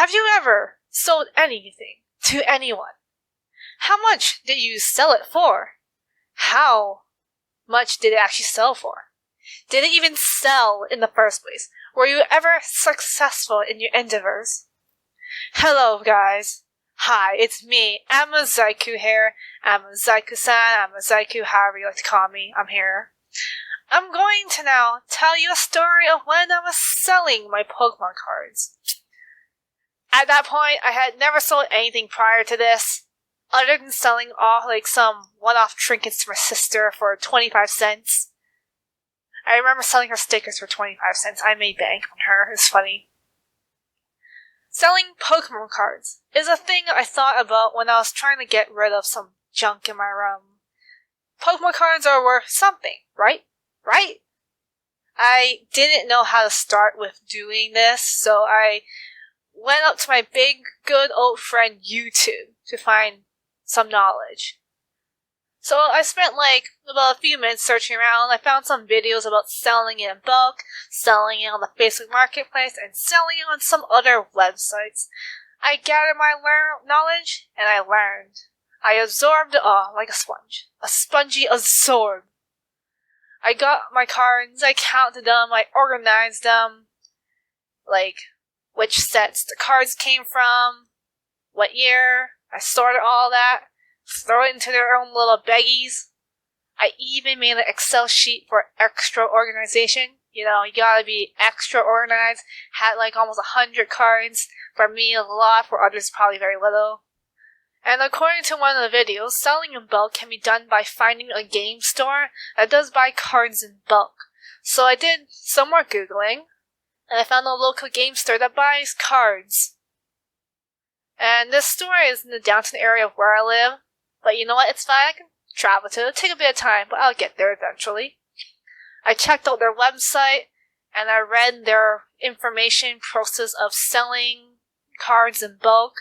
Have you ever sold anything to anyone? How much did you sell it for? How much did it actually sell for? Did it even sell in the first place? Were you ever successful in your endeavors? Hello, guys. Hi, it's me, Amezaiku here. Amezaiku-san, Amezaiku, however you like to call me. I'm here. I'm going to now tell you a story of when I was selling my Pokemon cards. At that point, I had never sold anything prior to this, other than selling off some one-off trinkets to my sister for 25 cents. I remember selling her stickers for 25 cents. I made bank on her. It's funny. Selling Pokemon cards is a thing I thought about when I was trying to get rid of some junk in my room. Pokemon cards are worth something, right? Right? I didn't know how to start with doing this, so I went up to my big, good old friend YouTube to find some knowledge. So I spent about a few minutes searching around. I found some videos about selling it in bulk, selling it on the Facebook Marketplace, and selling it on some other websites. I gathered my knowledge, and I learned. I absorbed it all like a sponge. A spongy absorb. I got my cards, I counted them, I organized them, which sets the cards came from, what year, I sorted all that, throw it into their own little baggies. I even made an Excel sheet for extra organization. You gotta be extra organized. Had almost 100 cards. For me, a lot. For others, probably very little. And according to one of the videos, selling in bulk can be done by finding a game store that does buy cards in bulk. So I did some more Googling, and I found a local game store that buys cards. And this store is in the downtown area of where I live. But you know what? It's fine. I can travel to it. It'll take a bit of time, but I'll get there eventually. I checked out their website, and I read their information process of selling cards in bulk.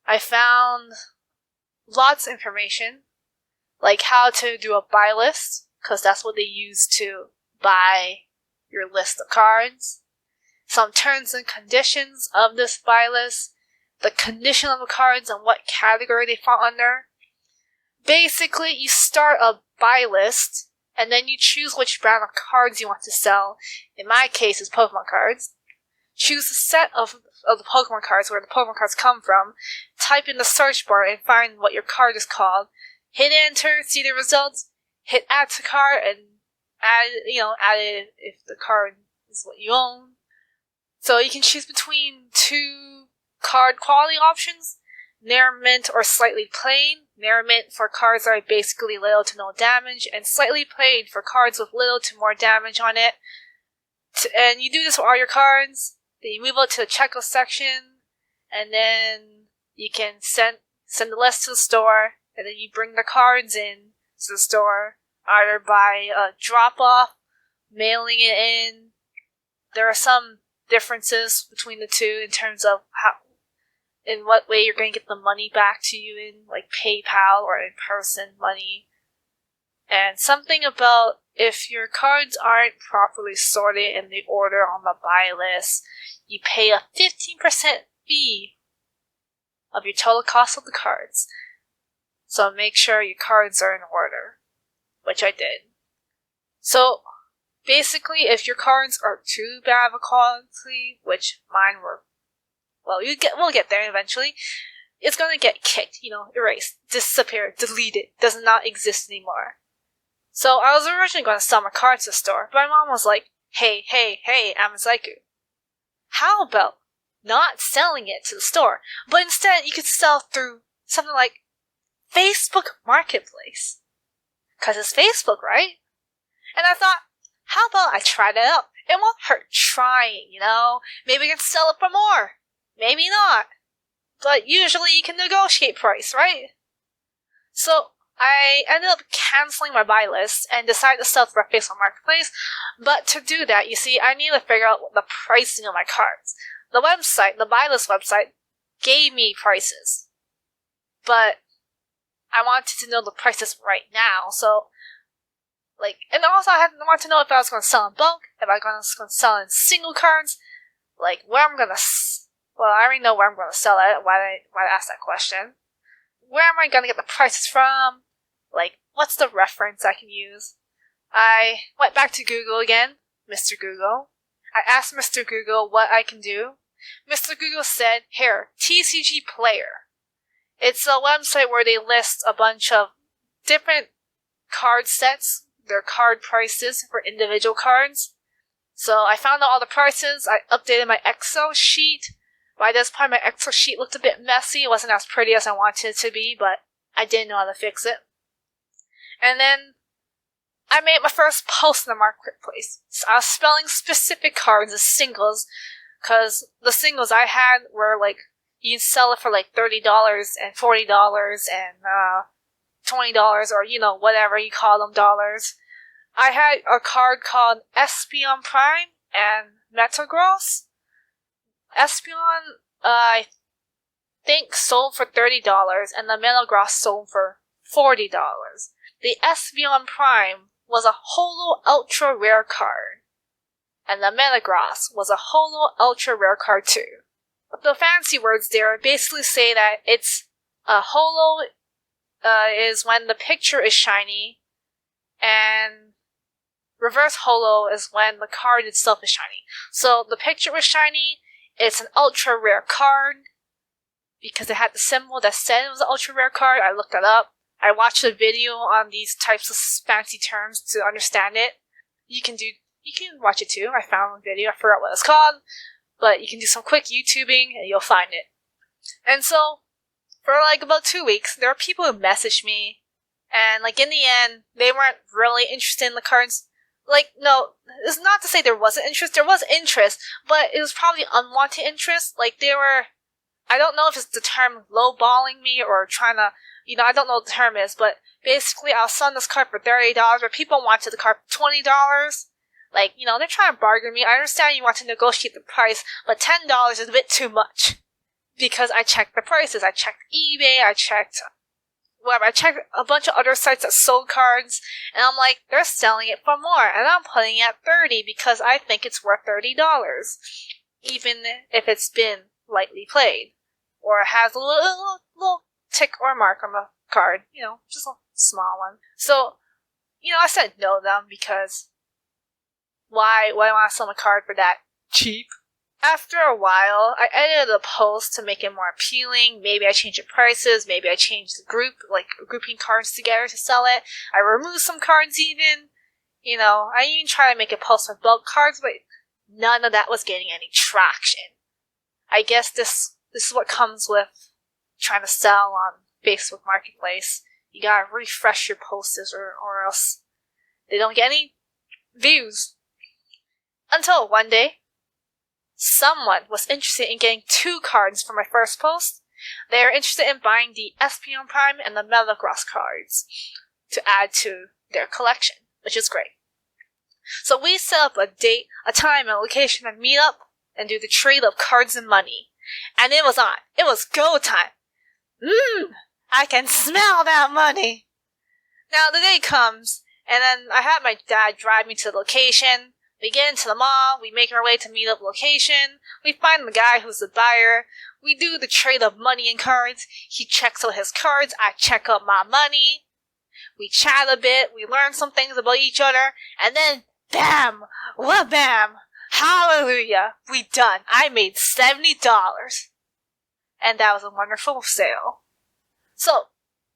I found lots of information, like how to do a buy list, because that's what they use to buy your list of cards. Some terms and conditions of this buy list, the condition of the cards and what category they fall under. Basically, you start a buy list, and then you choose which brand of cards you want to sell. In my case, it's Pokemon cards. Choose a set of the Pokemon cards, where the Pokemon cards come from. Type in the search bar and find what your card is called. Hit enter, see the results. Hit add to cart, and add it if the card is what you own. So you can choose between two card quality options. Near mint or slightly plain. Near mint for cards that are basically little to no damage, and slightly plain for cards with little to more damage on it. And you do this for all your cards. Then you move up to the checkout section, and then you can send the list to the store, and then you bring the cards in to the store, either by a drop-off, mailing it in. There are some differences between the two in terms of in what way you're going to get the money back to you in, PayPal or in-person money. And something about if your cards aren't properly sorted in the order on the buy list, you pay a 15% fee of your total cost of the cards. So make sure your cards are in order, which I did. So basically, if your cards are too bad of a quality, which mine were, we'll get there eventually, it's gonna get kicked, erased, disappear, deleted, does not exist anymore. So I was originally going to sell my cards to the store, but my mom was like, hey, Amezaiku, how about not selling it to the store, but instead you could sell through something like Facebook Marketplace? Because it's Facebook, right? And I thought, how about I try that out? It won't hurt trying, Maybe I can sell it for more. Maybe not. But usually you can negotiate price, right? So I ended up canceling my buy list and decided to sell through a Facebook Marketplace. But to do that, you see, I needed to figure out the pricing of my cards. The website, the buy list website, gave me prices. But I wanted to know the prices right now, so and also I wanted to know if I was going to sell in bulk, if I was going to sell in single cards, where I'm going to Well, I already know where I'm going to sell it. Why I ask that question? Where am I going to get the prices from? Like, what's the reference I can use? I went back to Google again, Mr. Google. I asked Mr. Google what I can do. Mr. Google said, here, TCG Player. It's a website where they list a bunch of different card sets, their card prices for individual cards. So I found out all the prices, I updated my Excel sheet. By this point, my Excel sheet looked a bit messy. It wasn't as pretty as I wanted it to be, but I didn't know how to fix it. And then I made my first post in the marketplace. So I was spelling specific cards as singles, because the singles I had were like, you can sell it for like $30 and $40 and $20, or whatever you call them dollars. I had a card called Espion Prime and Metagross. Espion, I think, sold for $30, and the Metagross sold for $40. The Espion Prime was a holo ultra rare card, and the Metagross was a holo ultra rare card too. The fancy words there basically say that it's a holo is when the picture is shiny, and reverse holo is when the card itself is shiny. So the picture was shiny, it's an ultra rare card, because it had the symbol that said it was an ultra rare card. I looked that up. I watched a video on these types of fancy terms to understand it. You can watch it too. I found a video, I forgot what it's called, but you can do some quick YouTubing and you'll find it. And so, for like about 2 weeks, there were people who messaged me, and like in the end, they weren't really interested in the cards. Like, no, it's not to say there wasn't interest. There was interest, but it was probably unwanted interest. Like, they were, I don't know if it's the term lowballing me or trying to, I don't know what the term is, but basically I was selling this card for $30, but people wanted the card for $20. Like, they're trying to bargain me. I understand you want to negotiate the price, but $10 is a bit too much. Because I checked the prices. I checked eBay, I checked a bunch of other sites that sold cards, and I'm like, they're selling it for more, and I'm putting it at $30 because I think it's worth $30. Even if it's been lightly played, or it has a little tick or mark on the card, just a small one. So, I said no to them because why do I want to sell my card for that cheap? After a while, I edited the post to make it more appealing. Maybe I changed the prices, maybe I changed the group, like grouping cards together to sell it. I removed some cards even. I even tried to make a post with bulk cards, but none of that was getting any traction. I guess this is what comes with trying to sell on Facebook Marketplace. You gotta refresh your posters or else they don't get any views. Until one day, someone was interested in getting 2 cards for my first post. They were interested in buying the Espion Prime and the Metagross cards to add to their collection, which is great. So we set up a date, a time, and a location to meet up and do the trade of cards and money. And it was on. It was go time. I can smell that money. Now the day comes, and then I had my dad drive me to the location. We get into the mall, we make our way to meet up location, we find the guy who's the buyer, we do the trade of money and cards, he checks out his cards, I check out my money, we chat a bit, we learn some things about each other, and then, bam! Wha-bam! Hallelujah! We done! I made $70! And that was a wonderful sale. So,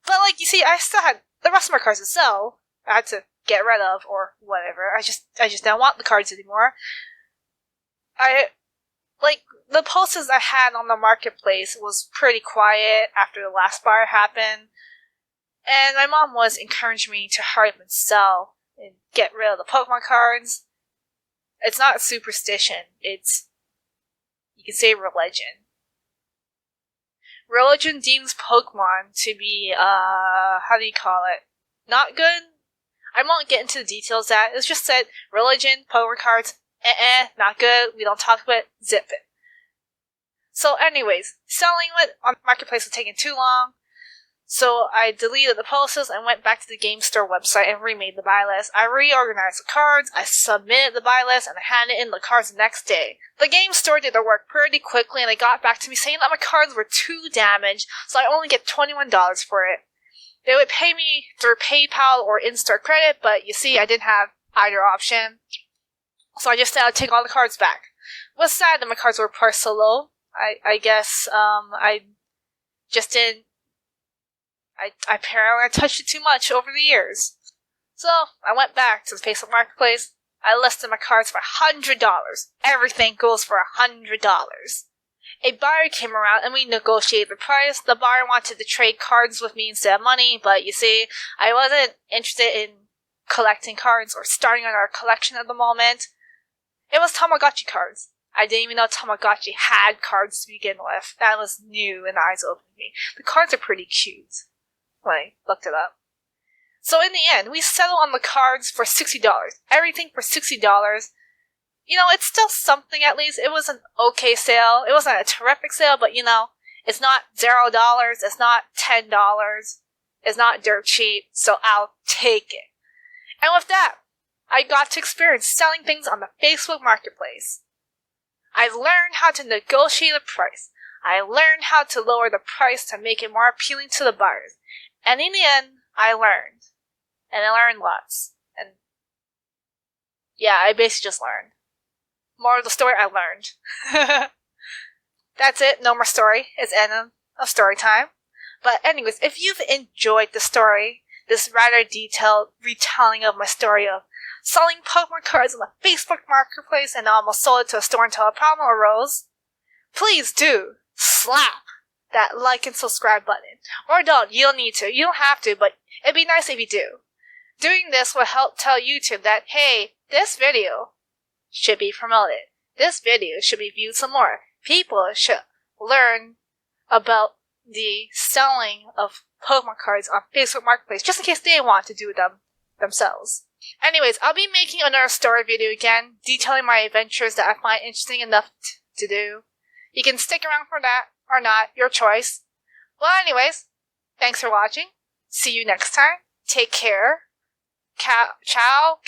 but like you see, I still had the rest of my cards to sell. I had to get rid of or whatever. I just don't want the cards anymore. The posters I had on the marketplace was pretty quiet after the last buyer happened, and my mom was encouraging me to hurry up and sell and get rid of the Pokemon cards. It's not superstition, it's, you can say, religion. Religion deems Pokemon to be, how do you call it? Not good? I won't get into the details of that. It's just said, religion, Pokemon cards, not good, we don't talk about it, zip it. So anyways, selling it on Marketplace was taking too long, So I deleted the posts and went back to the game store website and remade the buy list. I reorganized the cards, I submitted the buy list, and I handed in the cards the next day. The game store did their work pretty quickly, and they got back to me saying that my cards were too damaged, so I only get $21 for it. They would pay me through PayPal or in-store credit, but you see, I didn't have either option. So I just said I'd take all the cards back. It was sad that my cards were priced so low. I guess, I just didn't I apparently touched it too much over the years. So, I went back to the Facebook Marketplace. I listed my cards for $100. Everything goes for $100. A buyer came around and we negotiated the price. The buyer wanted to trade cards with me instead of money, but you see, I wasn't interested in collecting cards or starting another collection at the moment. It was Tamagotchi cards. I didn't even know Tamagotchi had cards to begin with. That was new and eyes opened to me. The cards are pretty cute. When I looked it up. So in the end, we settled on the cards for $60. Everything for $60. You know, it's still something at least. It was an okay sale. It wasn't a terrific sale, but you know, it's not $0. It's not $10. It's not dirt cheap, so I'll take it. And with that, I got to experience selling things on the Facebook Marketplace. I learned how to negotiate a price. I learned how to lower the price to make it more appealing to the buyers. And in the end, I learned. And I learned lots. And yeah, I basically just learned. More of the story, I learned. That's it, no more story. It's end of story time. But anyways, if you've enjoyed the story, this rather detailed retelling of my story of selling Pokemon cards on the Facebook Marketplace and almost sold it to a store until a problem arose, please do slap that like and subscribe button. Or don't, you don't need to. You don't have to, but it'd be nice if you do. Doing this will help tell YouTube that, hey, this video should be promoted. This video should be viewed some more. People should learn about the selling of Pokemon cards on Facebook Marketplace, just in case they want to do them themselves. Anyways, I'll be making another story video again, detailing my adventures that I find interesting enough to do. You can stick around for that, or not, your choice. Well, anyways, thanks for watching. See you next time. Take care. Ciao.